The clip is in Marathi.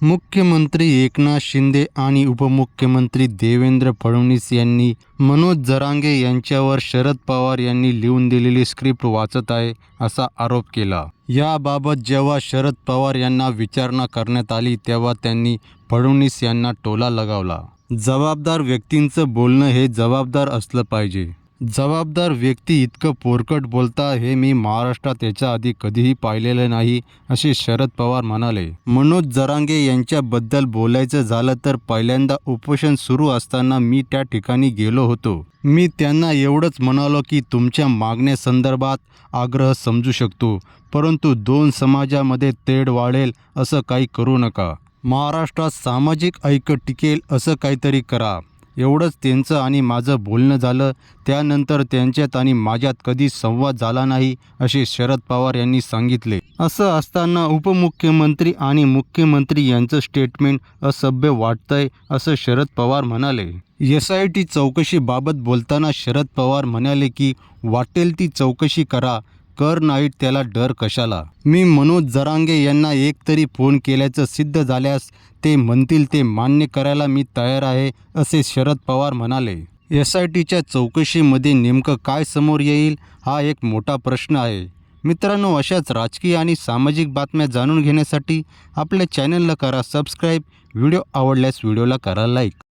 मुख्यमंत्री एकनाथ शिंदे आणि उपमुख्यमंत्री देवेंद्र फडणवीस यांनी मनोज जरांगे यांच्यावर शरद पवार यांनी लिहून दिलेली स्क्रिप्ट वाचत आहे असा आरोप केला. याबाबत जेव्हा शरद पवार यांना विचारणा करण्यात आली तेव्हा त्यांनी फडणवीस यांना टोला लगावला. जबाबदार व्यक्तींचं बोलणं हे जबाबदार असलं पाहिजे. जबाबदार व्यक्ती इतकं पोरकट बोलता हे मी महाराष्ट्रात याच्या आधी कधीही पाहिलेलं नाही असे शरद पवार म्हणाले. मनोज जरांगे यांच्याबद्दल बोलायचं झालं तर पहिल्यांदा उपोषण सुरू असताना मी त्या ठिकाणी गेलो होतो. मी त्यांना एवढंच म्हणालो की तुमच्या मागण्यासंदर्भात आग्रह समजू शकतो, परंतु दोन समाजामध्ये तेढ वाढेल असं काही करू नका. महाराष्ट्रात सामाजिक ऐक्य टिकेल असं काहीतरी करा. एवढंच त्यांचं आणि माझं बोलणं झालं. त्यानंतर त्यांच्यात आणि माझ्यात कधी संवाद झाला नाही असे शरद पवार यांनी सांगितले. असं असताना उपमुख्यमंत्री आणि मुख्यमंत्री यांचं स्टेटमेंट असभ्य वाटतंय असं शरद पवार म्हणाले. SIT चौकशीबाबत बोलताना शरद पवार म्हणाले की वाटेल ती चौकशी करा, कर नाहीत त्याला डर कशाला. मी मनोज जरांगे यांना एक तरी फोन केल्याचं सिद्ध झाल्यास ते म्हणतील ते मान्य करायला मी तयार आहे असे शरद पवार म्हणाले. SITच्या चौकशीमध्ये नेमकं काय समोर येईल हा एक मोठा प्रश्न आहे. मित्रांनो, अशाच राजकीय आणि सामाजिक बातम्या जाणून घेण्यासाठी आपल्या चॅनलला करा सबस्क्राईब. व्हिडिओ आवडल्यास व्हिडिओला करा लाईक.